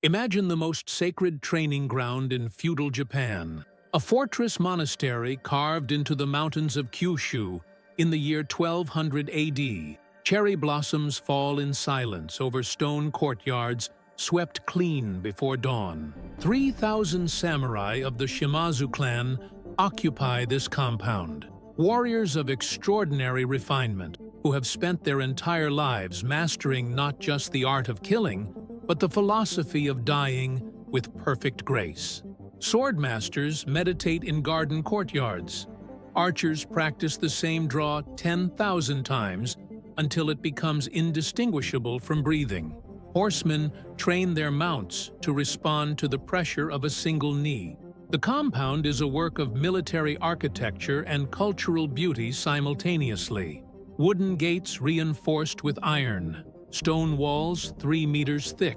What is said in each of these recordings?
Imagine the most sacred training ground in feudal Japan, a fortress monastery carved into the mountains of Kyushu in the year 1200 AD. Cherry blossoms fall in silence over stone courtyards swept clean before dawn. 3,000 samurai of the SHIMAZU clan occupy this compound, warriors of extraordinary refinement who have spent their entire lives mastering not just the art of killing, but the philosophy of dying with perfect grace. Sword masters meditate in garden courtyards. Archers practice the same draw 10,000 times until it becomes indistinguishable from breathing. Horsemen train their mounts to respond to the pressure of a single knee. The compound is a work of military architecture and cultural beauty simultaneously. Wooden gates reinforced with iron, stone walls 3 meters thick,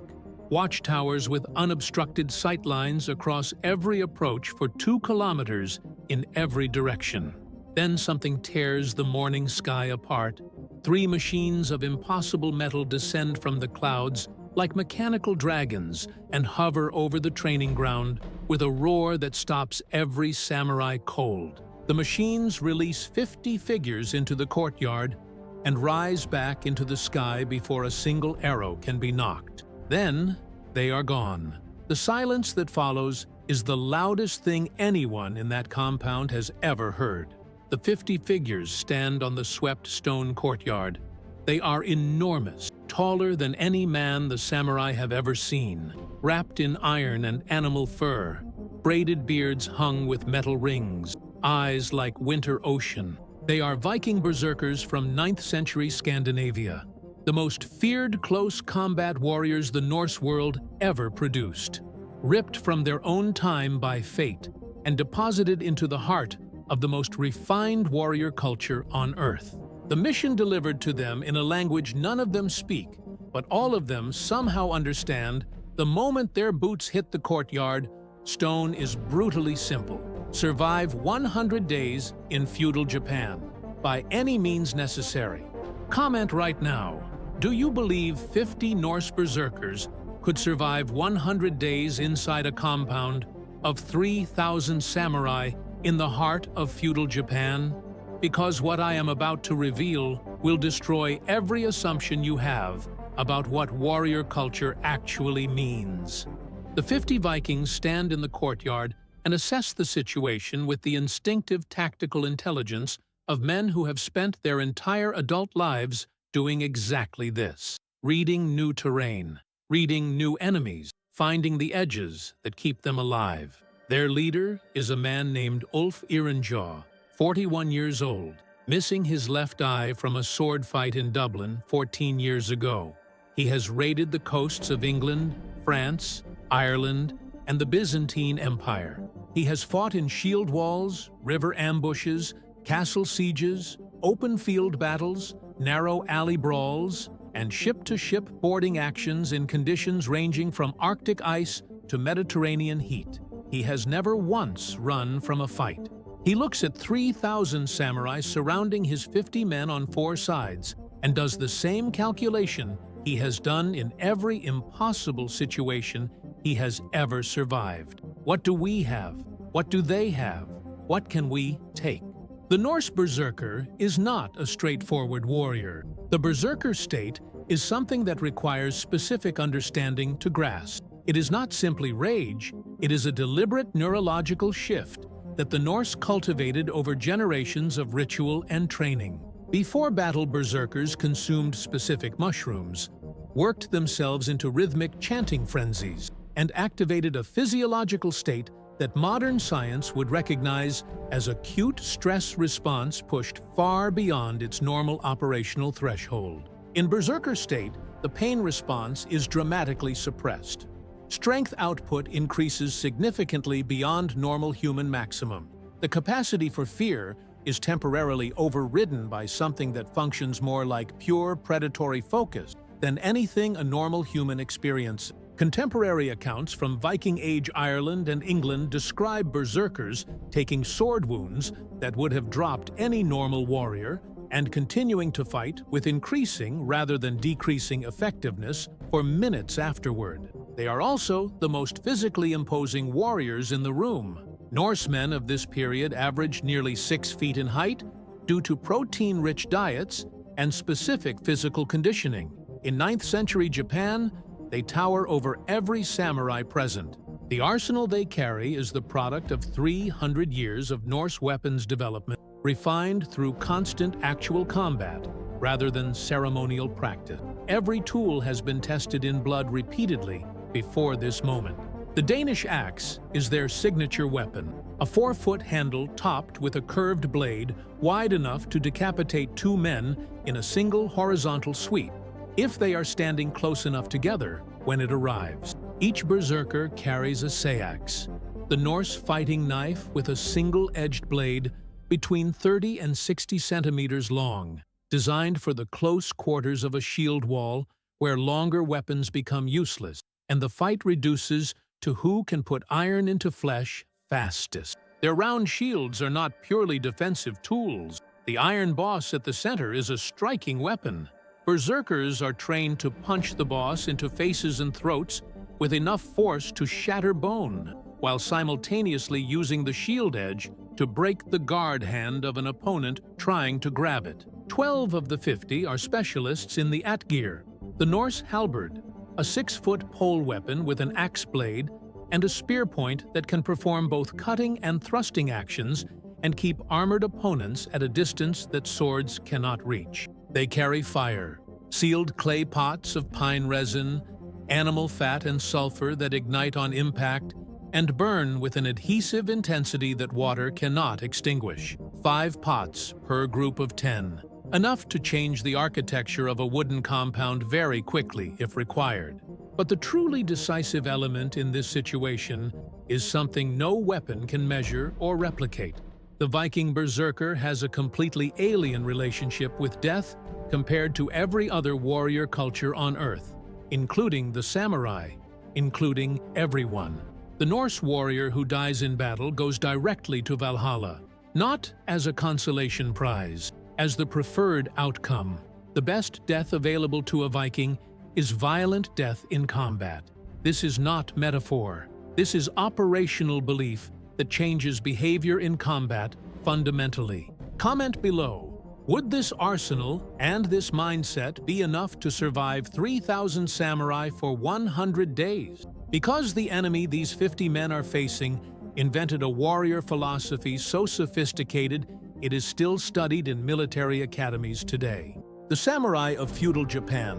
watchtowers with unobstructed sightlines across every approach for 2 kilometers in every direction. Then something tears the morning sky apart. 3 machines of impossible metal descend from the clouds like mechanical dragons and hover over the training ground with a roar that stops every samurai cold. The machines release 50 figures into the courtyard and rise back into the sky before a single arrow can be knocked. Then they are gone. The silence that follows is the loudest thing anyone in that compound has ever heard. The 50 figures stand on the swept stone courtyard. They are enormous, taller than any man the samurai have ever seen, wrapped in iron and animal fur, braided beards hung with metal rings, eyes like winter ocean. They are Viking Berserkers from 9th century Scandinavia, the most feared close combat warriors the Norse world ever produced, ripped from their own time by fate and deposited into the heart of the most refined warrior culture on Earth. The mission delivered to them in a language none of them speak, but all of them somehow understand. The moment their boots hit the courtyard, stone is brutally simple. Survive 100 days in feudal Japan, by any means necessary. Comment right now. Do you believe 50 Norse berserkers could survive 100 days inside a compound of 3,000 samurai in the heart of feudal Japan? Because what I am about to reveal will destroy every assumption you have about what warrior culture actually means. The 50 Vikings stand in the courtyard and assess the situation with the instinctive tactical intelligence of men who have spent their entire adult lives doing exactly this: reading new terrain, reading new enemies, finding the edges that keep them alive. Their leader is a man named Ulf Ehrenjaw, 41 years old, missing his left eye from a sword fight in Dublin 14 years ago. He has raided the coasts of England, France, Ireland, and the Byzantine Empire. He has fought in shield walls, river ambushes, castle sieges, open field battles, narrow alley brawls, and ship-to-ship boarding actions in conditions ranging from Arctic ice to Mediterranean heat. He has never once run from a fight. He looks at 3,000 samurai surrounding his 50 men on 4 sides and does the same calculation he has done in every impossible situation he has ever survived. What do we have? What do they have? What can we take? The Norse berserker is not a straightforward warrior. The berserker state is something that requires specific understanding to grasp. It is not simply rage, it is a deliberate neurological shift that the Norse cultivated over generations of ritual and training. Before battle, berserkers consumed specific mushrooms, worked themselves into rhythmic chanting frenzies, and activated a physiological state that modern science would recognize as acute stress response pushed far beyond its normal operational threshold. In berserker state, the pain response is dramatically suppressed. Strength output increases significantly beyond normal human maximum. The capacity for fear is temporarily overridden by something that functions more like pure predatory focus than anything a normal human experiences. Contemporary accounts from Viking Age Ireland and England describe berserkers taking sword wounds that would have dropped any normal warrior and continuing to fight with increasing rather than decreasing effectiveness for minutes afterward. They are also the most physically imposing warriors in the room. Norsemen of this period averaged nearly 6 feet in height due to protein-rich diets and specific physical conditioning. In 9th century Japan, they tower over every samurai present. The arsenal they carry is the product of 300 years of Norse weapons development, refined through constant actual combat rather than ceremonial practice. Every tool has been tested in blood repeatedly before this moment. The Danish axe is their signature weapon, a 4-foot handle topped with a curved blade wide enough to decapitate 2 men in a single horizontal sweep, if they are standing close enough together when it arrives. Each berserker carries a seax, the Norse fighting knife with a single-edged blade between 30 and 60 centimeters long, designed for the close quarters of a shield wall where longer weapons become useless, and the fight reduces to who can put iron into flesh fastest. Their round shields are not purely defensive tools. The iron boss at the center is a striking weapon. Berserkers are trained to punch the boss into faces and throats with enough force to shatter bone, while simultaneously using the shield edge to break the guard hand of an opponent trying to grab it. 12 of the 50 are specialists in the atgeir, the Norse halberd, a 6-foot pole weapon with an axe blade and a spear point that can perform both cutting and thrusting actions and keep armored opponents at a distance that swords cannot reach. They carry fire, sealed clay pots of pine resin, animal fat and sulfur that ignite on impact and burn with an adhesive intensity that water cannot extinguish. 5 pots per group of 10. Enough to change the architecture of a wooden compound very quickly if required. But the truly decisive element in this situation is something no weapon can measure or replicate. The Viking Berserker has a completely alien relationship with death compared to every other warrior culture on Earth, including the samurai, including everyone. The Norse warrior who dies in battle goes directly to Valhalla, not as a consolation prize, as the preferred outcome. The best death available to a Viking is violent death in combat. This is not metaphor. This is operational belief that changes behavior in combat fundamentally. Comment below, would this arsenal and this mindset be enough to survive 3,000 samurai for 100 days? Because the enemy these 50 men are facing invented a warrior philosophy so sophisticated it is still studied in military academies today. The samurai of feudal Japan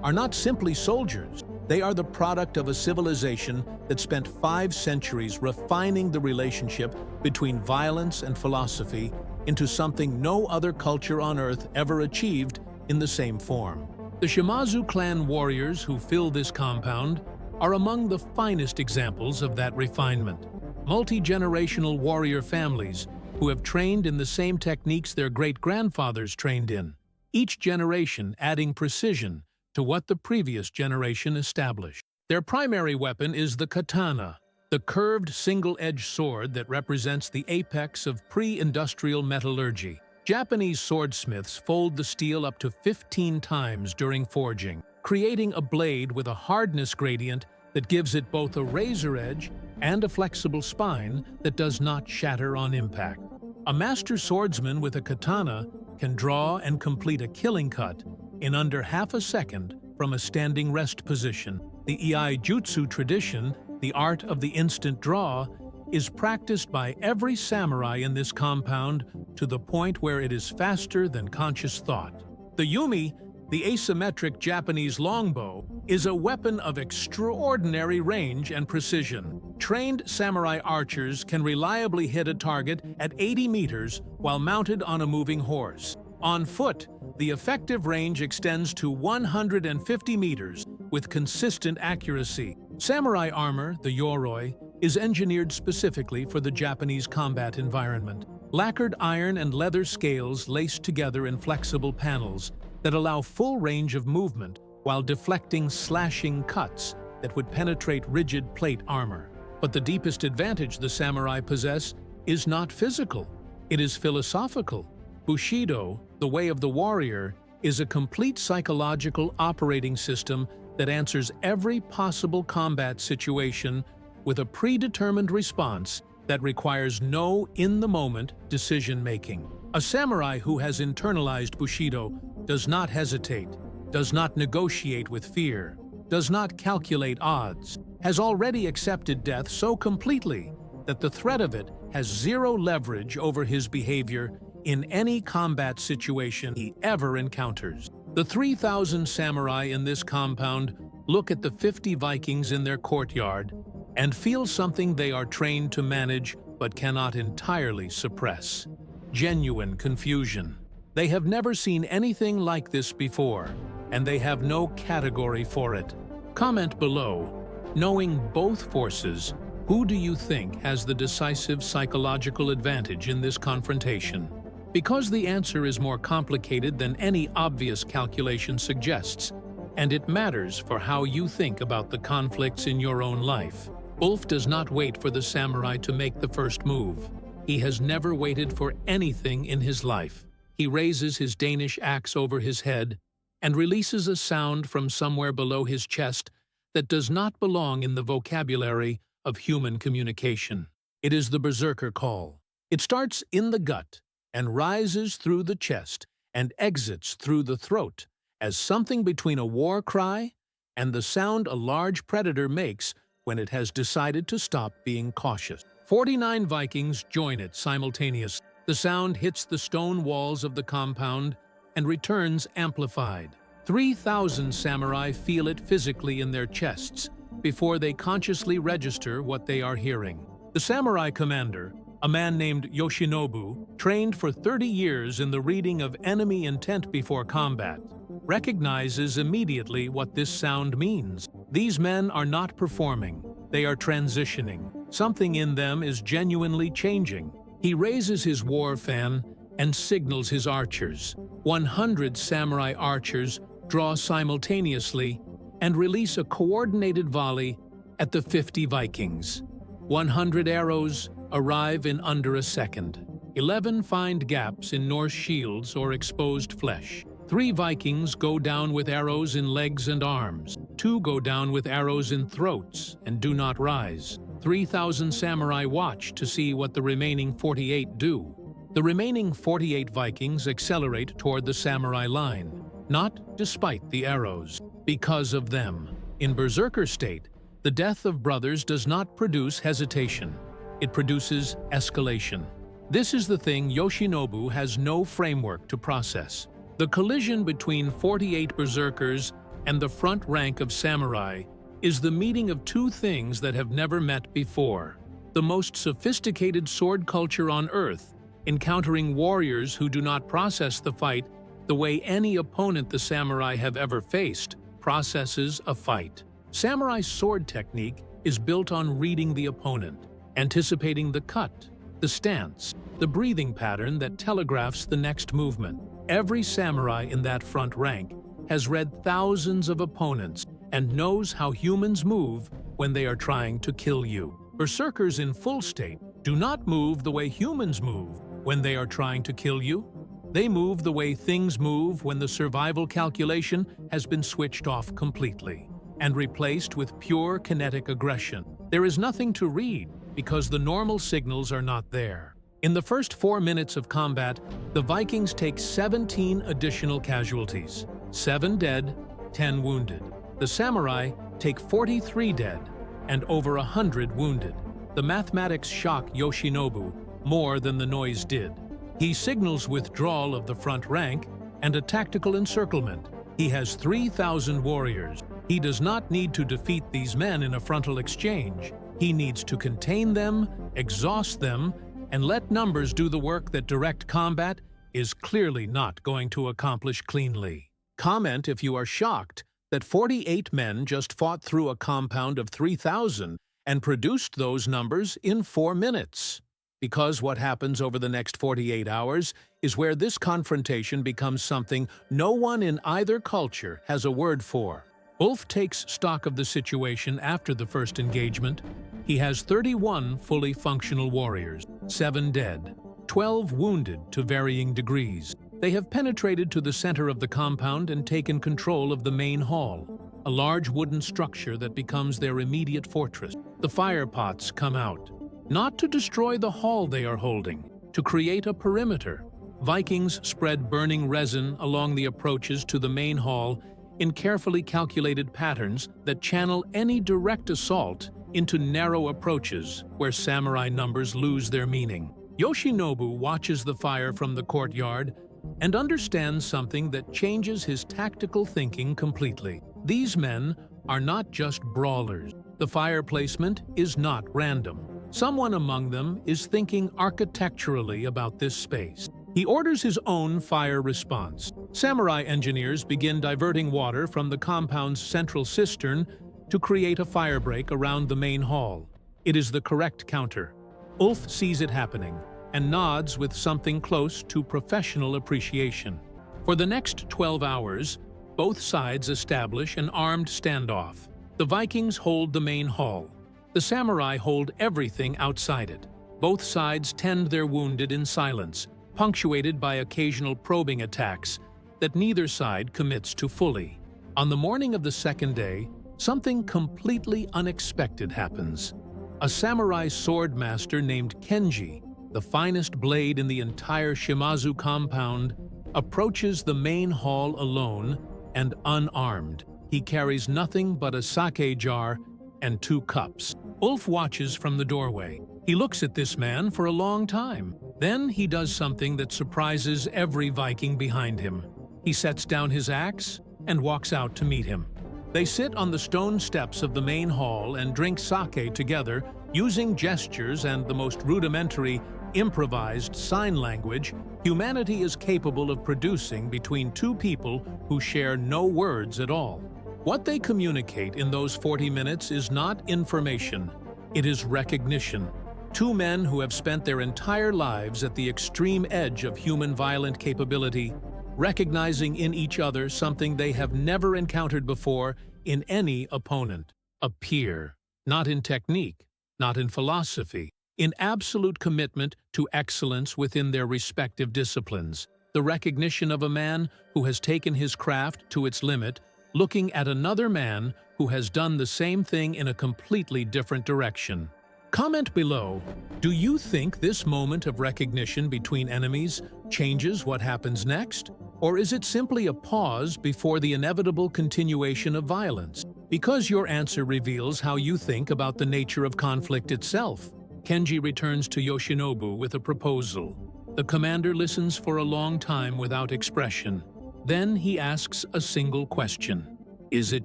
are not simply soldiers. They are the product of a civilization that spent 5 centuries refining the relationship between violence and philosophy into something no other culture on Earth ever achieved in the same form. The SHIMAZU clan warriors who fill this compound are among the finest examples of that refinement. Multi-generational warrior families who have trained in the same techniques their great-grandfathers trained in, each generation adding precision to what the previous generation established. Their primary weapon is the katana, the curved single-edged sword that represents the apex of pre-industrial metallurgy. Japanese swordsmiths fold the steel up to 15 times during forging, creating a blade with a hardness gradient that gives it both a razor edge and a flexible spine that does not shatter on impact. A master swordsman with a katana can draw and complete a killing cut in under half a second from a standing rest position. The Iai Jutsu tradition, the art of the instant draw, is practiced by every samurai in this compound to the point where it is faster than conscious thought. The Yumi, the asymmetric Japanese longbow, is a weapon of extraordinary range and precision. Trained samurai archers can reliably hit a target at 80 meters while mounted on a moving horse. On foot, the effective range extends to 150 meters with consistent accuracy. Samurai armor, the yoroi, is engineered specifically for the Japanese combat environment. Lacquered iron and leather scales laced together in flexible panels that allow full range of movement while deflecting slashing cuts that would penetrate rigid plate armor. But the deepest advantage the samurai possess is not physical, it is philosophical. Bushido, the way of the warrior, is a complete psychological operating system that answers every possible combat situation with a predetermined response that requires no in-the-moment decision-making. A samurai who has internalized Bushido does not hesitate, does not negotiate with fear, does not calculate odds, has already accepted death so completely that the threat of it has zero leverage over his behavior in any combat situation he ever encounters. The 3,000 samurai in this compound look at the 50 Vikings in their courtyard and feel something they are trained to manage but cannot entirely suppress: genuine confusion. They have never seen anything like this before, and they have no category for it. Comment below, knowing both forces, who do you think has the decisive psychological advantage in this confrontation? Because the answer is more complicated than any obvious calculation suggests, and it matters for how you think about the conflicts in your own life. Ulf does not wait for the samurai to make the first move. He has never waited for anything in his life. He raises his Danish axe over his head and releases a sound from somewhere below his chest that does not belong in the vocabulary of human communication. It is the Berserker call. It starts in the gut and rises through the chest and exits through the throat as something between a war cry and the sound a large predator makes when it has decided to stop being cautious. 49 Vikings join it simultaneously. The sound hits the stone walls of the compound and returns amplified. 3,000 samurai feel it physically in their chests before they consciously register what they are hearing. The samurai commander, a man named Yoshinobu, trained for 30 years in the reading of enemy intent before combat, recognizes immediately what this sound means. These men are not performing, they are transitioning. Something in them is genuinely changing. He raises his war fan and signals his archers. 100 samurai archers draw simultaneously and release a coordinated volley at the 50 Vikings. 100 arrows arrive in under a second. 11 find gaps in Norse shields or exposed flesh. 3 Vikings go down with arrows in legs and arms. 2 go down with arrows in throats and do not rise. 3,000 samurai watch to see what the remaining 48 do. The remaining 48 Vikings accelerate toward the samurai line, not despite the arrows, because of them. In Berserker state, the death of brothers does not produce hesitation. It produces escalation. This is the thing Yoshinobu has no framework to process. The collision between 48 Berserkers and the front rank of samurai is the meeting of two things that have never met before. The most sophisticated sword culture on Earth, encountering warriors who do not process the fight the way any opponent the samurai have ever faced processes a fight. Samurai sword technique is built on reading the opponent, anticipating the cut, the stance, the breathing pattern that telegraphs the next movement. Every samurai in that front rank has read thousands of opponents and knows how humans move when they are trying to kill you. Berserkers in full state do not move the way humans move when they are trying to kill you. They move the way things move when the survival calculation has been switched off completely and replaced with pure kinetic aggression. There is nothing to read because the normal signals are not there. In the first 4 minutes of combat, the Vikings take 17 additional casualties, 7 dead, 10 wounded. The samurai take 43 dead and over 100 wounded. The mathematics shock Yoshinobu more than the noise did. He signals withdrawal of the front rank and a tactical encirclement. He has 3,000 warriors. He does not need to defeat these men in a frontal exchange. He needs to contain them, exhaust them, and let numbers do the work that direct combat is clearly not going to accomplish cleanly. Comment if you are shocked that 48 men just fought through a compound of 3,000 and produced those numbers in 4 minutes. Because what happens over the next 48 hours is where this confrontation becomes something no one in either culture has a word for. Ulf takes stock of the situation after the first engagement. He has 31 fully functional warriors, 7 dead, 12 wounded to varying degrees. They have penetrated to the center of the compound and taken control of the main hall. a large wooden structure that becomes their immediate fortress. The fire pots come out, not to destroy the hall they are holding, to create a perimeter. Vikings spread burning resin along the approaches to the main hall in carefully calculated patterns that channel any direct assault into narrow approaches where samurai numbers lose their meaning. Yoshinobu watches the fire from the courtyard and understands something that changes his tactical thinking completely. These men are not just brawlers. The fire placement is not random. Someone among them is thinking architecturally about this space. He orders his own fire response. Samurai engineers begin diverting water from the compound's central cistern to create a firebreak around the main hall. It is the correct counter. Ulf sees it happening and nods with something close to professional appreciation. For the next 12 hours, both sides establish an armed standoff. The Vikings hold the main hall. The samurai hold everything outside it. Both sides tend their wounded in silence, punctuated by occasional probing attacks that neither side commits to fully. On the morning of the second day, something completely unexpected happens. A samurai sword master named Kenji, the finest blade in the entire SHIMAZU compound, approaches the main hall alone and unarmed. He carries nothing but a sake jar and 2 cups. Ulf watches from the doorway. He looks at this man for a long time. Then he does something that surprises every Viking behind him. He sets down his axe and walks out to meet him. They sit on the stone steps of the main hall and drink sake together, using gestures and the most rudimentary, improvised sign language humanity is capable of producing between 2 people who share no words at all. What they communicate in those 40 minutes is not information, it is recognition. 2 men who have spent their entire lives at the extreme edge of human violent capability, recognizing in each other something they have never encountered before in any opponent. A peer, not in technique, not in philosophy, in absolute commitment to excellence within their respective disciplines. The recognition of a man who has taken his craft to its limit, looking at another man who has done the same thing in a completely different direction. Comment below, do you think this moment of recognition between enemies changes what happens next? Or is it simply a pause before the inevitable continuation of violence? Because your answer reveals how you think about the nature of conflict itself. Kenji returns to Yoshinobu with a proposal. The commander listens for a long time without expression. Then he asks a single question. Is it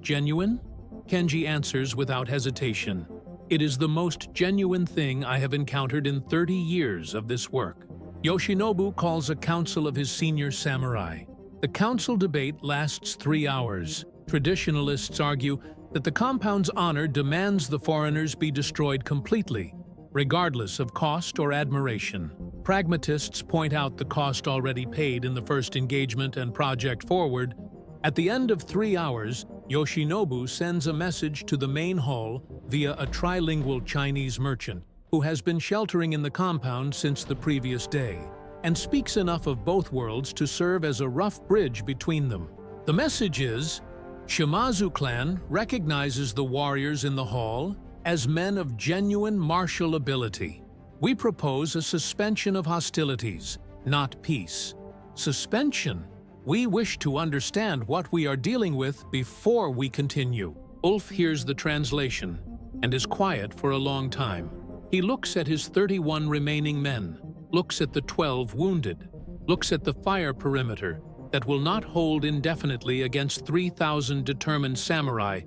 genuine? Kenji answers without hesitation. It is the most genuine thing I have encountered in 30 years of this work. Yoshinobu calls a council of his senior samurai. The council debate lasts 3 hours. Traditionalists argue that the compound's honor demands the foreigners be destroyed completely, regardless of cost or admiration. Pragmatists point out the cost already paid in the first engagement and project forward. At the end of 3 hours, Yoshinobu sends a message to the main hall via a trilingual Chinese merchant who has been sheltering in the compound since the previous day, and speaks enough of both worlds to serve as a rough bridge between them. The message is, SHIMAZU clan recognizes the warriors in the hall as men of genuine martial ability. We propose a suspension of hostilities, not peace. Suspension. We wish to understand what we are dealing with before we continue. Ulf hears the translation and is quiet for a long time. He looks at his 31 remaining men, looks at the 12 wounded, looks at the fire perimeter that will not hold indefinitely against 3,000 determined samurai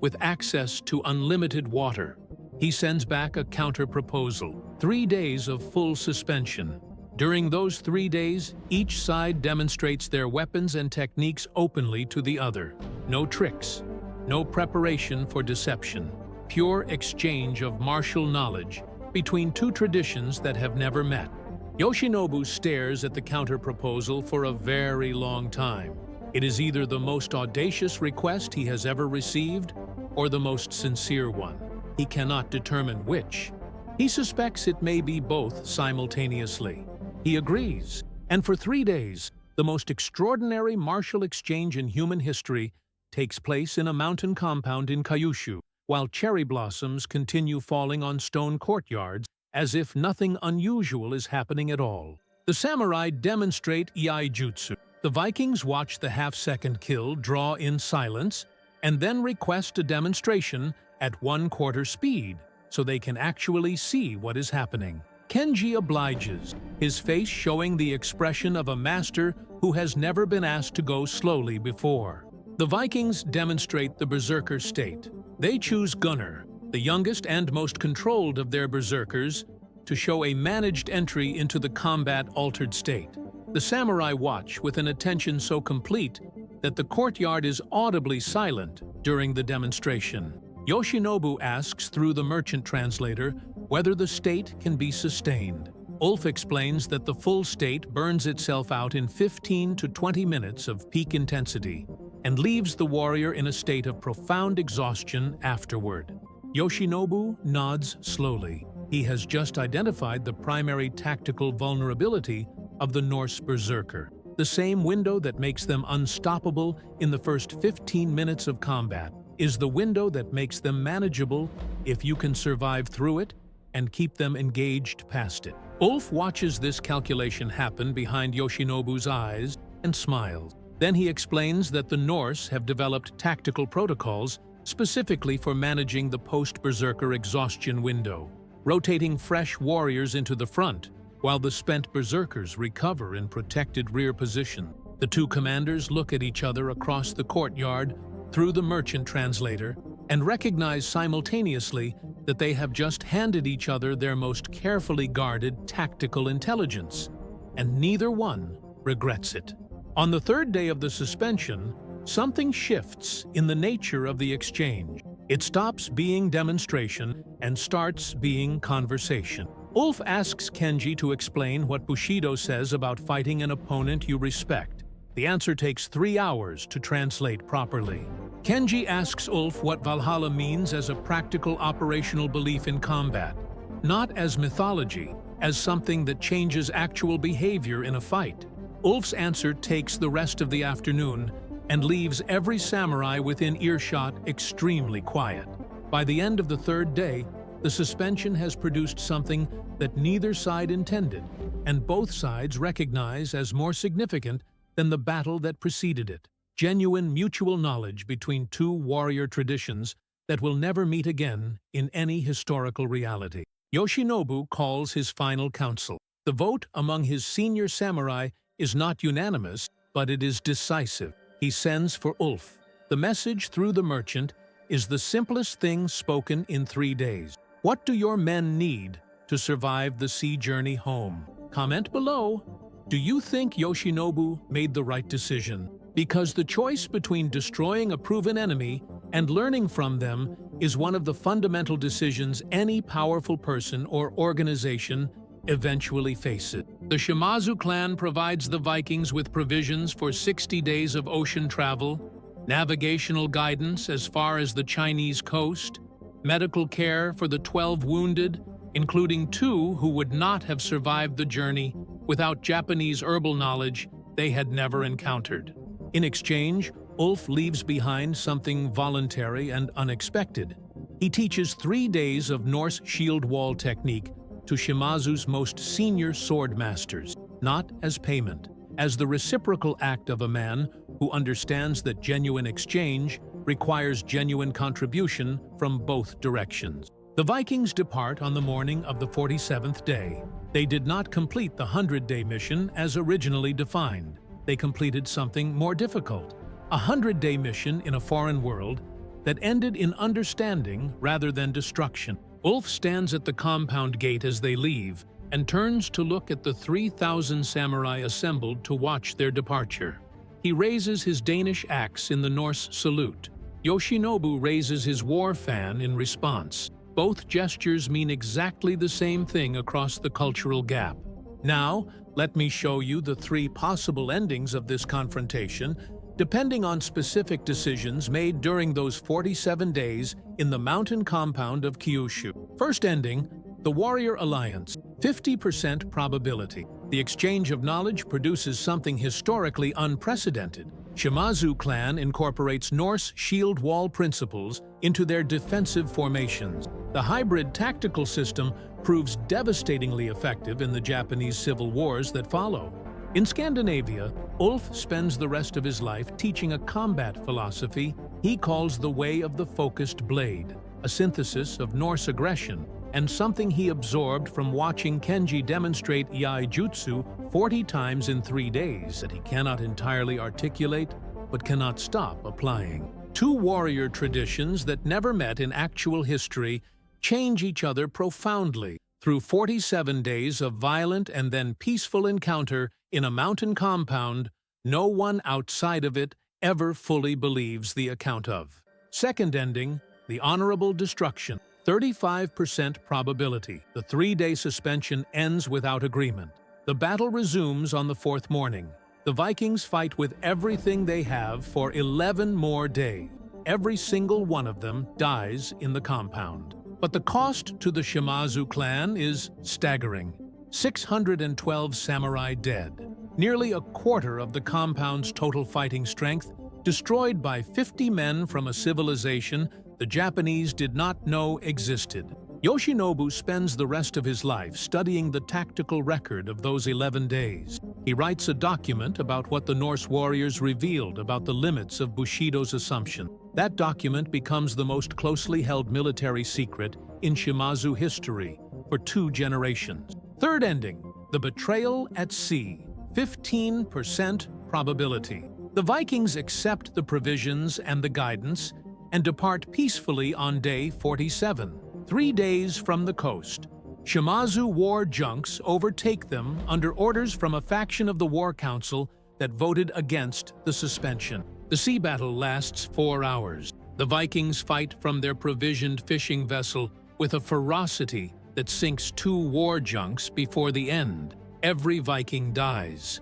with access to unlimited water. He sends back a counter-proposal. 3 days of full suspension. During those 3 days, each side demonstrates their weapons and techniques openly to the other. No tricks, no preparation for deception. Pure exchange of martial knowledge between 2 traditions that have never met. Yoshinobu stares at the counter-proposal for a very long time. It is either the most audacious request he has ever received or the most sincere one. He cannot determine which. He suspects it may be both simultaneously. He agrees, and for 3 days, the most extraordinary martial exchange in human history takes place in a mountain compound in Kyushu, while cherry blossoms continue falling on stone courtyards as if nothing unusual is happening at all. The samurai demonstrate iaijutsu. The Vikings watch the half-second kill draw in silence and then request a demonstration at 1/4 speed so they can actually see what is happening. Kenji obliges, his face showing the expression of a master who has never been asked to go slowly before. The Vikings demonstrate the Berserker state. They choose Gunnar, the youngest and most controlled of their Berserkers, to show a managed entry into the combat-altered state. The samurai watch with an attention so complete that the courtyard is audibly silent during the demonstration. Yoshinobu asks through the merchant translator whether the state can be sustained. Ulf explains that the full state burns itself out in 15 to 20 minutes of peak intensity and leaves the warrior in a state of profound exhaustion afterward. Yoshinobu nods slowly. He has just identified the primary tactical vulnerability of the Norse Berserker, the same window that makes them unstoppable in the first 15 minutes of combat is the window that makes them manageable if you can survive through it and keep them engaged past it. Ulf watches this calculation happen behind Yoshinobu's eyes and smiles. Then he explains that the Norse have developed tactical protocols specifically for managing the post-Berserker exhaustion window, rotating fresh warriors into the front while the spent Berserkers recover in protected rear position. The two commanders look at each other across the courtyard through the merchant translator and recognize simultaneously that they have just handed each other their most carefully guarded tactical intelligence, and neither one regrets it. On the third day of the suspension, something shifts in the nature of the exchange. It stops being demonstration and starts being conversation. Ulf asks Kenji to explain what Bushido says about fighting an opponent you respect. The answer takes 3 hours to translate properly. Kenji asks Ulf what Valhalla means as a practical operational belief in combat, not as mythology, as something that changes actual behavior in a fight. Ulf's answer takes the rest of the afternoon and leaves every samurai within earshot extremely quiet. By the end of the third day, the suspension has produced something that neither side intended, and both sides recognize as more significant than the battle that preceded it. Genuine mutual knowledge between two warrior traditions that will never meet again in any historical reality. Yoshinobu calls his final council. The vote among his senior samurai is not unanimous, but it is decisive. He sends for Ulf. The message through the merchant is the simplest thing spoken in 3 days. What do your men need to survive the sea journey home? Comment below. Do you think Yoshinobu made the right decision? Because the choice between destroying a proven enemy and learning from them is one of the fundamental decisions any powerful person or organization eventually faces. The SHIMAZU clan provides the Vikings with provisions for 60 days of ocean travel, navigational guidance as far as the Chinese coast, medical care for the 12 wounded, including 2 who would not have survived the journey without Japanese herbal knowledge they had never encountered. In exchange, Ulf leaves behind something voluntary and unexpected. He teaches 3 days of Norse shield wall technique to SHIMAZU's most senior sword masters, not as payment, as the reciprocal act of a man who understands that genuine exchange requires genuine contribution from both directions. The Vikings depart on the morning of the 47th day. They did not complete the 100-day mission as originally defined. They completed something more difficult, a 100-day mission in a foreign world that ended in understanding rather than destruction. Ulf stands at the compound gate as they leave and turns to look at the 3,000 samurai assembled to watch their departure. He raises his Danish axe in the Norse salute. Yoshinobu raises his war fan in response. Both gestures mean exactly the same thing across the cultural gap. Now, let me show you the 3 possible endings of this confrontation, depending on specific decisions made during those 47 days in the mountain compound of Kyushu. First ending, the Warrior Alliance. 50% probability. The exchange of knowledge produces something historically unprecedented. SHIMAZU clan incorporates Norse shield wall principles into their defensive formations. The hybrid tactical system proves devastatingly effective in the Japanese civil wars that follow. In Scandinavia, Ulf spends the rest of his life teaching a combat philosophy he calls the way of the focused blade, a synthesis of Norse aggression and something he absorbed from watching Kenji demonstrate Iai Jutsu 40 times in 3 days that he cannot entirely articulate but cannot stop applying. Two warrior traditions that never met in actual history change each other profoundly. Through 47 days of violent and then peaceful encounter in a mountain compound, no one outside of it ever fully believes the account of. Second ending, the honorable destruction. 35% probability. The 3-day suspension ends without agreement. The battle resumes on the 4th morning. The Vikings fight with everything they have for 11 more days. Every single one of them dies in the compound. But the cost to the SHIMAZU clan is staggering. 612 samurai dead. Nearly a quarter of the compound's total fighting strength, destroyed by 50 men from a civilization the Japanese did not know existed. Yoshinobu spends the rest of his life studying the tactical record of those 11 days. He writes a document about what the Norse warriors revealed about the limits of Bushido's assumption. That document becomes the most closely held military secret in SHIMAZU history for 2 generations. Third ending, the betrayal at sea. 15% probability. The Vikings accept the provisions and the guidance and depart peacefully on day 47. 3 days from the coast, SHIMAZU war junks overtake them under orders from a faction of the War Council that voted against the suspension. The sea battle lasts 4 hours. The Vikings fight from their provisioned fishing vessel with a ferocity that sinks 2 war junks before the end. Every Viking dies.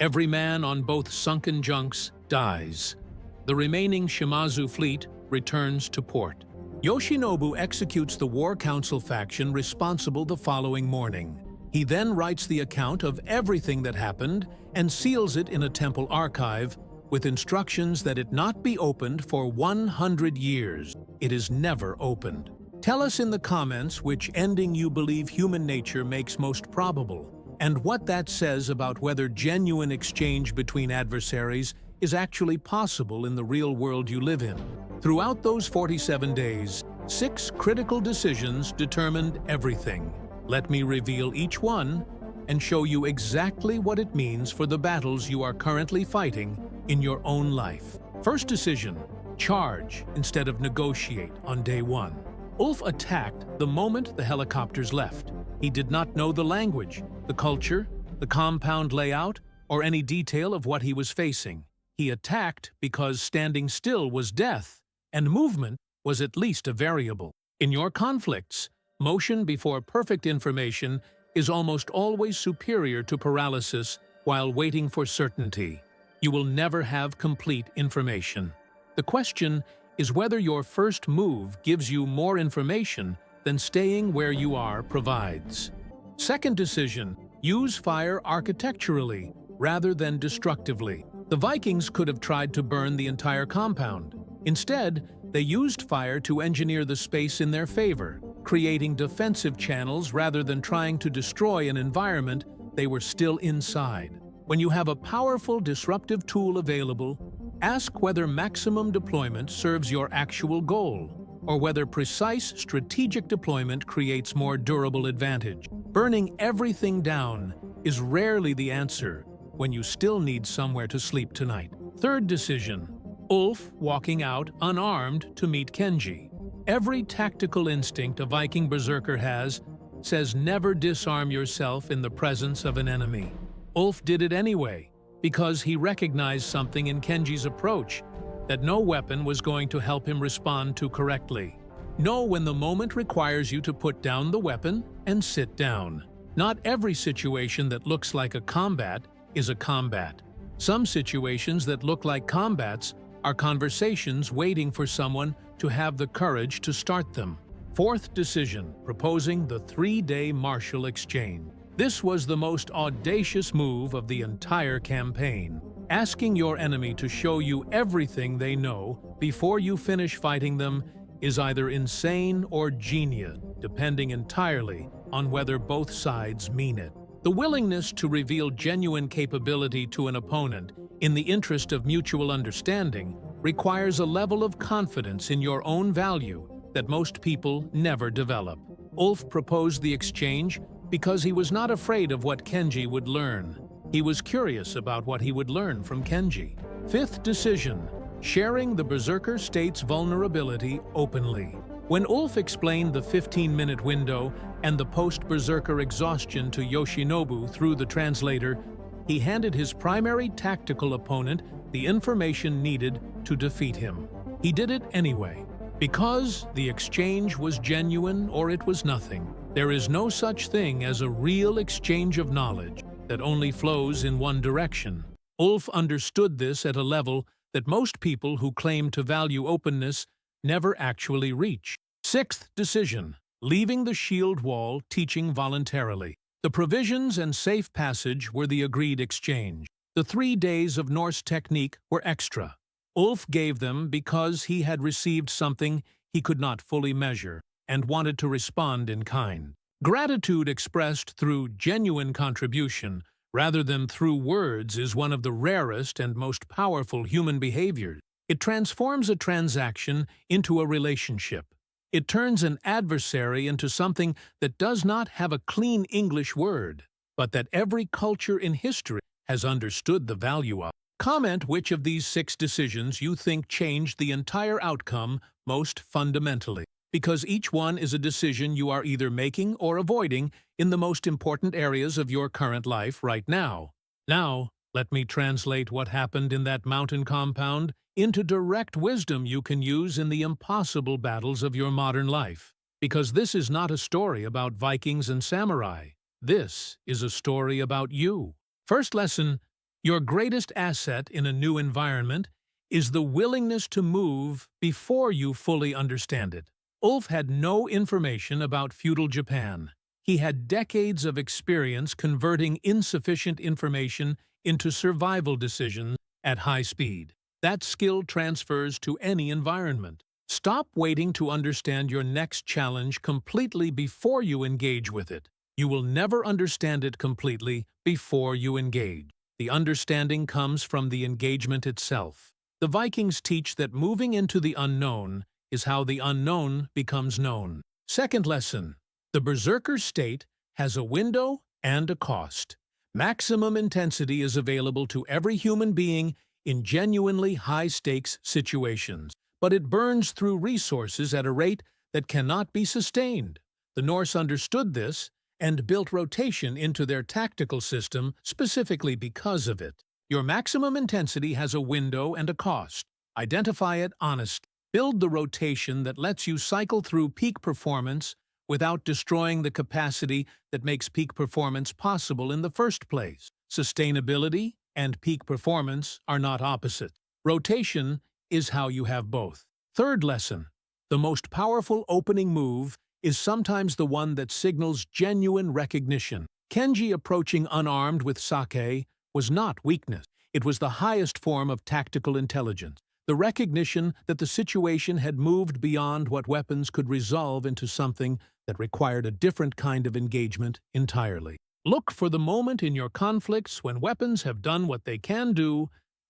Every man on both sunken junks dies. The remaining SHIMAZU fleet returns to port. Yoshinobu executes the War Council faction responsible the following morning. He then writes the account of everything that happened and seals it in a temple archive with instructions that it not be opened for 100 years. It is never opened. Tell us in the comments which ending you believe human nature makes most probable, and what that says about whether genuine exchange between adversaries is actually possible in the real world you live in. Throughout those 47 days, 6 critical decisions determined everything. Let me reveal each one and show you exactly what it means for the battles you are currently fighting in your own life. First decision, charge instead of negotiate on day 1. Ulf attacked the moment the helicopters left. He did not know the language, the culture, the compound layout, or any detail of what he was facing. He attacked because standing still was death, and movement was at least a variable. In your conflicts, motion before perfect information is almost always superior to paralysis while waiting for certainty. You will never have complete information. The question is whether your first move gives you more information than staying where you are provides. Second decision, use fire architecturally rather than destructively. The Vikings could have tried to burn the entire compound. Instead, they used fire to engineer the space in their favor, creating defensive channels rather than trying to destroy an environment they were still inside. When you have a powerful disruptive tool available, ask whether maximum deployment serves your actual goal, or whether precise strategic deployment creates more durable advantage. Burning everything down is rarely the answer when you still need somewhere to sleep tonight. Third decision, Ulf walking out unarmed to meet Kenji. Every tactical instinct a Viking Berserker has says never disarm yourself in the presence of an enemy. Ulf did it anyway, because he recognized something in Kenji's approach that no weapon was going to help him respond to correctly. Know when the moment requires you to put down the weapon and sit down. Not every situation that looks like a combat is a combat. Some situations that look like combats are conversations waiting for someone to have the courage to start them. Fourth decision, proposing the 3-day martial exchange. This was the most audacious move of the entire campaign. Asking your enemy to show you everything they know before you finish fighting them is either insane or genius, depending entirely on whether both sides mean it. The willingness to reveal genuine capability to an opponent in the interest of mutual understanding requires a level of confidence in your own value that most people never develop. Ulf proposed the exchange because he was not afraid of what Kenji would learn. He was curious about what he would learn from Kenji. Fifth decision: sharing the Berserker state's vulnerability openly. When Ulf explained the 15-minute window and the post-Berserker exhaustion to Yoshinobu through the translator, he handed his primary tactical opponent the information needed to defeat him. He did it anyway, because the exchange was genuine or it was nothing. There is no such thing as a real exchange of knowledge that only flows in one direction. Ulf understood this at a level that most people who claim to value openness never actually reach. Sixth decision: leaving the shield wall, teaching voluntarily. The provisions and safe passage were the agreed exchange. The 3 days of Norse technique were extra. Ulf gave them because he had received something he could not fully measure and wanted to respond in kind. Gratitude expressed through genuine contribution rather than through words is one of the rarest and most powerful human behaviors. It transforms a transaction into a relationship. It turns an adversary into something that does not have a clean English word, but that every culture in history has understood the value of. Comment which of these 6 decisions you think changed the entire outcome most fundamentally, because each one is a decision you are either making or avoiding in the most important areas of your current life right now. Now, let me translate what happened in that mountain compound into direct wisdom you can use in the impossible battles of your modern life. Because this is not a story about Vikings and samurai. This is a story about you. First lesson: your greatest asset in a new environment is the willingness to move before you fully understand it. Ulf had no information about feudal Japan. He had decades of experience converting insufficient information into survival decisions at high speed. That skill transfers to any environment. Stop waiting to understand your next challenge completely before you engage with it. You will never understand it completely before you engage. The understanding comes from the engagement itself. The Vikings teach that moving into the unknown is how the unknown becomes known. Second lesson: the Berserker state has a window and a cost. Maximum intensity is available to every human being in genuinely high-stakes situations, but it burns through resources at a rate that cannot be sustained. The Norse understood this and built rotation into their tactical system specifically because of it. Your maximum intensity has a window and a cost. Identify it honestly. Build the rotation that lets you cycle through peak performance without destroying the capacity that makes peak performance possible in the first place. Sustainability and peak performance are not opposite. Rotation is how you have both. Third lesson: the most powerful opening move is sometimes the one that signals genuine recognition. Kenji approaching unarmed with sake was not weakness. It was the highest form of tactical intelligence. The recognition that the situation had moved beyond what weapons could resolve into something that required a different kind of engagement entirely. Look for the moment in your conflicts when weapons have done what they can do,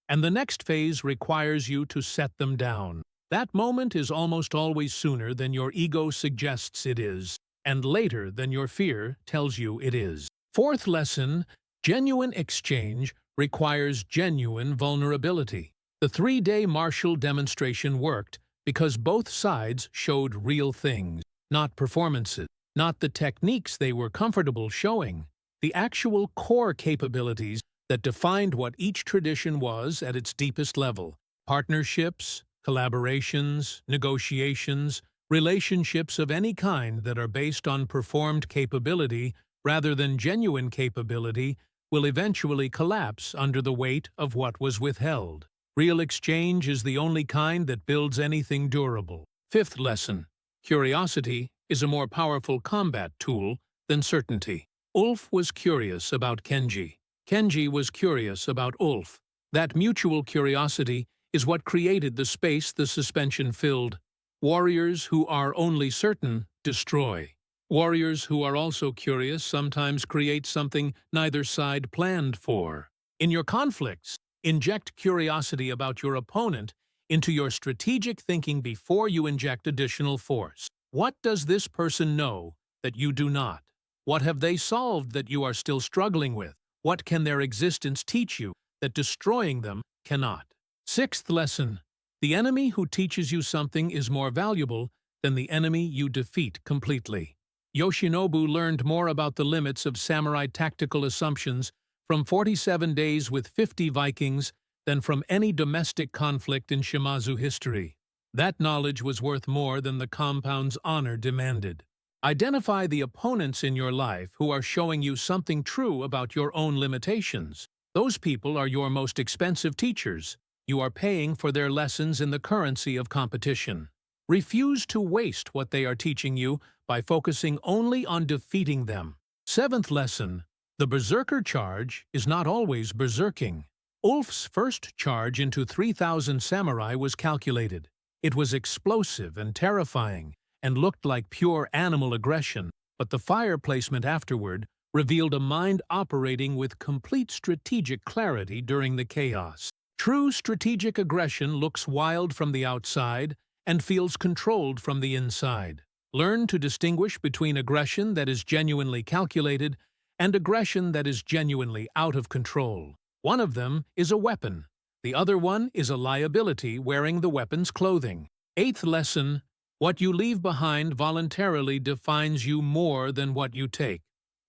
and the next phase requires you to set them down. That moment is almost always sooner than your ego suggests it is, and later than your fear tells you it is. Fourth lesson: genuine exchange requires genuine vulnerability. The 3-day martial demonstration worked because both sides showed real things, not performances, not the techniques they were comfortable showing, the actual core capabilities that defined what each tradition was at its deepest level. Partnerships, collaborations, negotiations, relationships of any kind that are based on performed capability rather than genuine capability will eventually collapse under the weight of what was withheld. Real exchange is the only kind that builds anything durable. Fifth lesson: curiosity is a more powerful combat tool than certainty. Ulf was curious about Kenji. Kenji was curious about Ulf. That mutual curiosity is what created the space the suspension filled. Warriors who are only certain destroy. Warriors who are also curious sometimes create something neither side planned for. In your conflicts, inject curiosity about your opponent into your strategic thinking before you inject additional force. What does this person know that you do not? What have they solved that you are still struggling with? What can their existence teach you that destroying them cannot? Sixth lesson: the enemy who teaches you something is more valuable than the enemy you defeat completely. Yoshinobu learned more about the limits of samurai tactical assumptions from 47 days with 50 Vikings than from any domestic conflict in SHIMAZU history. That knowledge was worth more than the compound's honor demanded. Identify the opponents in your life who are showing you something true about your own limitations. Those people are your most expensive teachers. You are paying for their lessons in the currency of competition. Refuse to waste what they are teaching you by focusing only on defeating them. Seventh lesson: the Berserker charge is not always berserking. Ulf's first charge into 3,000 samurai was calculated. It was explosive and terrifying, and looked like pure animal aggression, but the fire placement afterward revealed a mind operating with complete strategic clarity during the chaos. True strategic aggression looks wild from the outside and feels controlled from the inside. Learn to distinguish between aggression that is genuinely calculated and aggression that is genuinely out of control. One of them is a weapon. The other one is a liability wearing the weapon's clothing. Eighth lesson: what you leave behind voluntarily defines you more than what you take.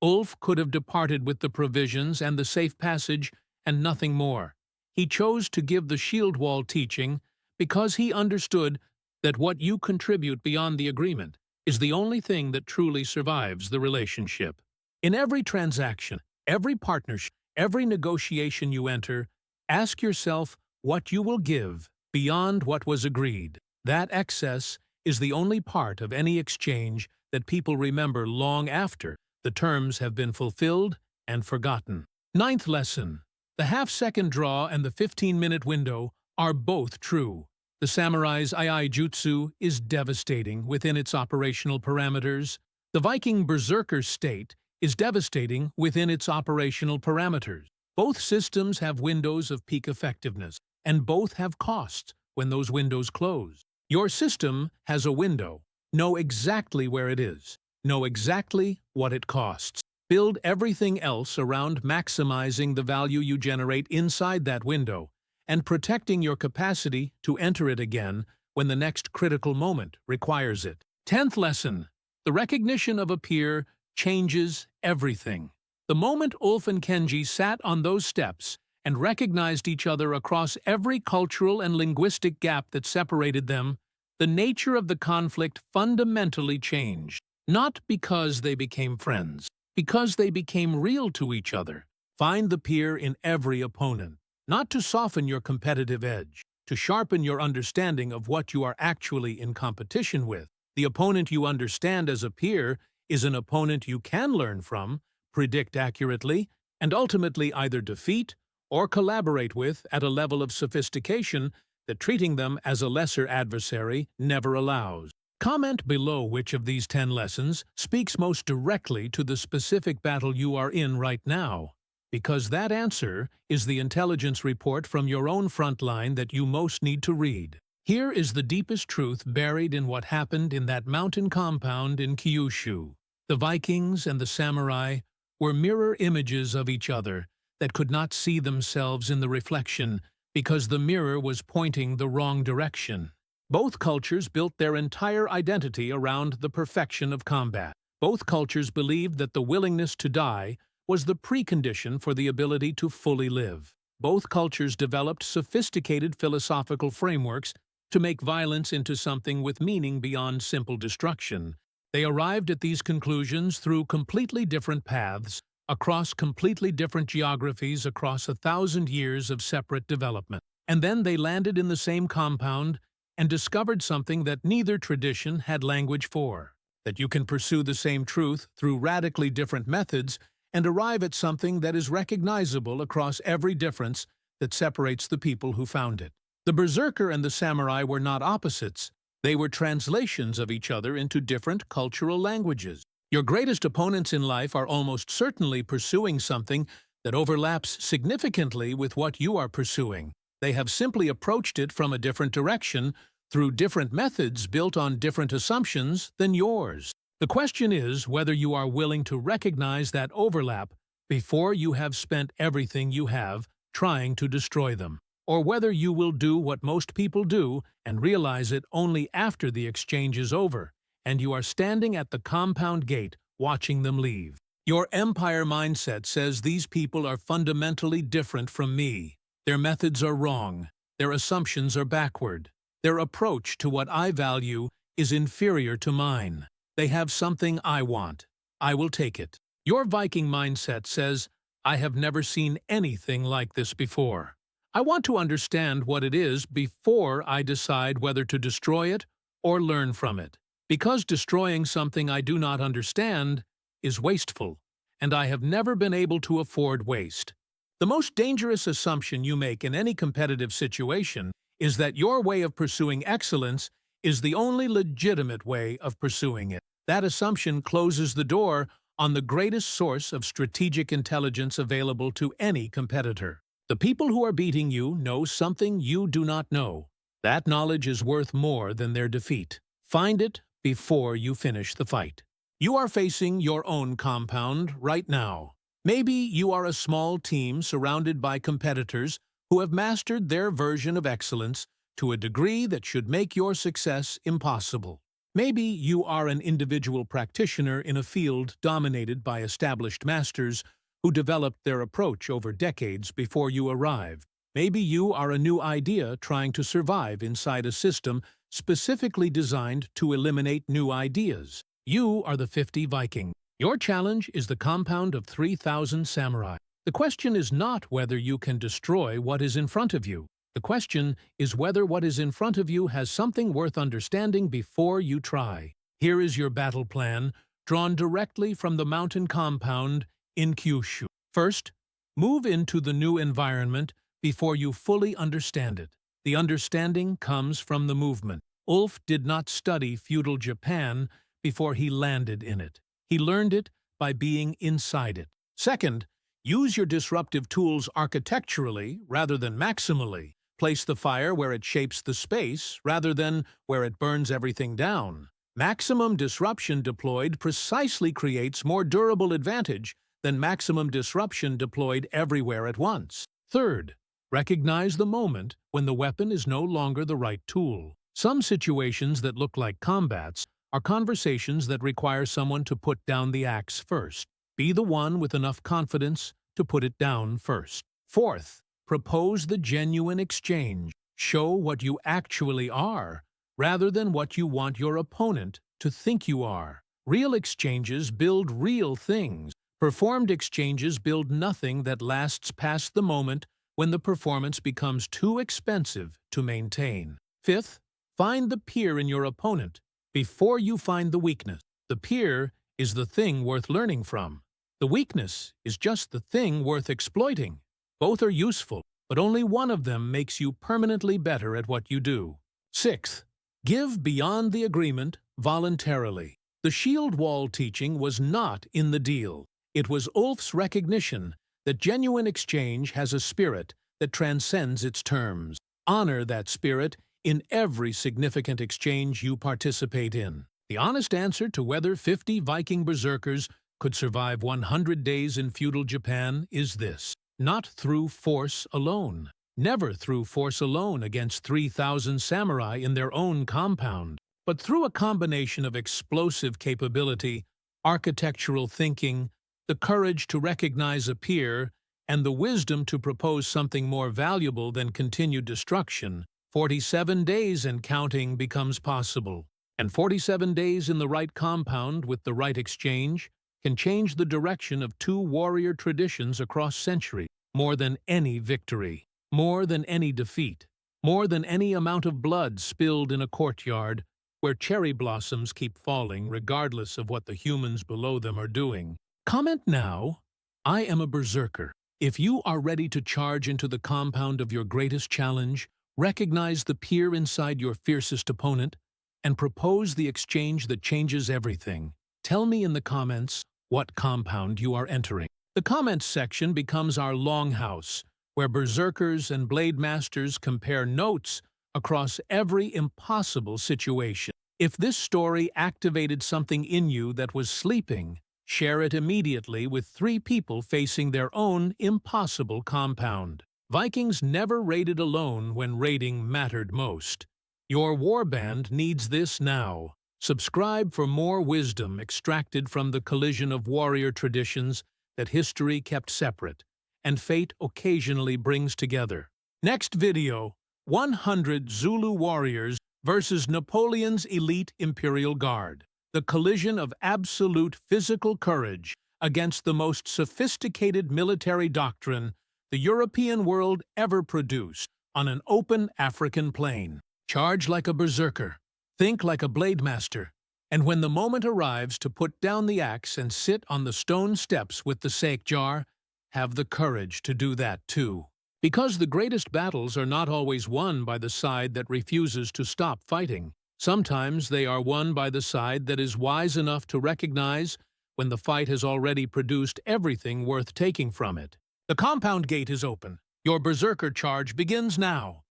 Ulf could have departed with the provisions and the safe passage and nothing more. He chose to give the shield wall teaching because he understood that what you contribute beyond the agreement is the only thing that truly survives the relationship. In every transaction, every partnership, every negotiation you enter, ask yourself what you will give beyond what was agreed. That excess is the only part of any exchange that people remember long after the terms have been fulfilled and forgotten. Ninth lesson: the half-second draw and the 15-minute window are both true. The samurai's Ai Jutsu is devastating within its operational parameters. The Viking Berserker state is devastating within its operational parameters. Both systems have windows of peak effectiveness, and both have costs when those windows close. Your system has a window. Know exactly where it is. Know exactly what it costs. Build everything else around maximizing the value you generate inside that window and protecting your capacity to enter it again when the next critical moment requires it. 10th lesson: the recognition of a peer changes everything. The moment Ulf and Kenji sat on those steps and recognized each other across every cultural and linguistic gap that separated them, the nature of the conflict fundamentally changed. Not because they became friends, because they became real to each other. Find the peer in every opponent, not to soften your competitive edge, to sharpen your understanding of what you are actually in competition with. The opponent you understand as a peer is an opponent you can learn from, predict accurately, and ultimately either defeat or collaborate with at a level of sophistication that treating them as a lesser adversary never allows. Comment below which of these 10 lessons speaks most directly to the specific battle you are in right now, because that answer is the intelligence report from your own front line that you most need to read. Here is the deepest truth buried in what happened in that mountain compound in Kyushu. The Vikings and the samurai were mirror images of each other that could not see themselves in the reflection because the mirror was pointing the wrong direction. Both cultures built their entire identity around the perfection of combat. Both cultures believed that the willingness to die was the precondition for the ability to fully live. Both cultures developed sophisticated philosophical frameworks to make violence into something with meaning beyond simple destruction. They arrived at these conclusions through completely different paths, across completely different geographies, across 1,000 years of separate development. And then they landed in the same compound and discovered something that neither tradition had language for, that you can pursue the same truth through radically different methods and arrive at something that is recognizable across every difference that separates the people who found it. The Berserker and the Samurai were not opposites. They were translations of each other into different cultural languages. Your greatest opponents in life are almost certainly pursuing something that overlaps significantly with what you are pursuing. They have simply approached it from a different direction, through different methods built on different assumptions than yours. The question is whether you are willing to recognize that overlap before you have spent everything you have trying to destroy them, or whether you will do what most people do and realize it only after the exchange is over, and you are standing at the compound gate watching them leave. Your empire mindset says these people are fundamentally different from me. Their methods are wrong. Their assumptions are backward. Their approach to what I value is inferior to mine. They have something I want. I will take it. Your Viking mindset says, I have never seen anything like this before. I want to understand what it is before I decide whether to destroy it or learn from it. Because destroying something I do not understand is wasteful, and I have never been able to afford waste. The most dangerous assumption you make in any competitive situation is that your way of pursuing excellence is the only legitimate way of pursuing it. That assumption closes the door on the greatest source of strategic intelligence available to any competitor. The people who are beating you know something you do not know. That knowledge is worth more than their defeat. Find it before you finish the fight. You are facing your own compound right now. Maybe you are a small team surrounded by competitors who have mastered their version of excellence to a degree that should make your success impossible. Maybe you are an individual practitioner in a field dominated by established masters who developed their approach over decades before you arrive. Maybe you are a new idea trying to survive inside a system specifically designed to eliminate new ideas. You are the 50 Viking. Your challenge is the compound of 3,000 samurai. The question is not whether you can destroy what is in front of you. The question is whether what is in front of you has something worth understanding before you try. Here is your battle plan, drawn directly from the mountain compound in Kyushu. First, move into the new environment before you fully understand it. The understanding comes from the movement. Ulf did not study feudal Japan before he landed in it. He learned it by being inside it. Second, use your disruptive tools architecturally rather than maximally. Place the fire where it shapes the space rather than where it burns everything down. Maximum disruption deployed precisely creates more durable advantage than maximum disruption deployed everywhere at once. Third, recognize the moment when the weapon is no longer the right tool. Some situations that look like combats are conversations that require someone to put down the axe first. Be the one with enough confidence to put it down first. Fourth, propose the genuine exchange. Show what you actually are, rather than what you want your opponent to think you are. Real exchanges build real things. Performed exchanges build nothing that lasts past the moment when the performance becomes too expensive to maintain. Fifth, find the peer in your opponent before you find the weakness. The peer is the thing worth learning from. The weakness is just the thing worth exploiting. Both are useful, but only one of them makes you permanently better at what you do. Sixth, give beyond the agreement voluntarily. The shield wall teaching was not in the deal. It was Ulf's recognition that genuine exchange has a spirit that transcends its terms. Honor that spirit in every significant exchange you participate in. The honest answer to whether 50 Viking Berserkers could survive 100 days in feudal Japan is this: not through force alone. Never through force alone against 3,000 samurai in their own compound, but through a combination of explosive capability, architectural thinking, the courage to recognize a peer, and the wisdom to propose something more valuable than continued destruction. 47 days and counting becomes possible, and 47 days in the right compound with the right exchange can change the direction of two warrior traditions across centuries. More than any victory, more than any defeat, more than any amount of blood spilled in a courtyard where cherry blossoms keep falling regardless of what the humans below them are doing. Comment now, I am a berserker. If you are ready to charge into the compound of your greatest challenge, recognize the peer inside your fiercest opponent, and propose the exchange that changes everything. Tell me in the comments what compound you are entering. The comments section becomes our longhouse, where berserkers and blade masters compare notes across every impossible situation. If this story activated something in you that was sleeping, share it immediately with 3 people facing their own impossible compound. Vikings never raided alone when raiding mattered most. Your warband needs this now. Subscribe for more wisdom extracted from the collision of warrior traditions that history kept separate, and fate occasionally brings together. Next video, 100 Zulu warriors versus Napoleon's elite Imperial Guard. The collision of absolute physical courage against the most sophisticated military doctrine the European world ever produced on an open African plain. Charge like a berserker, think like a blade master, and when the moment arrives to put down the axe and sit on the stone steps with the sake jar, have the courage to do that too. Because the greatest battles are not always won by the side that refuses to stop fighting. Sometimes they are won by the side that is wise enough to recognize when the fight has already produced everything worth taking from it. The compound gate is open. Your berserker charge begins now.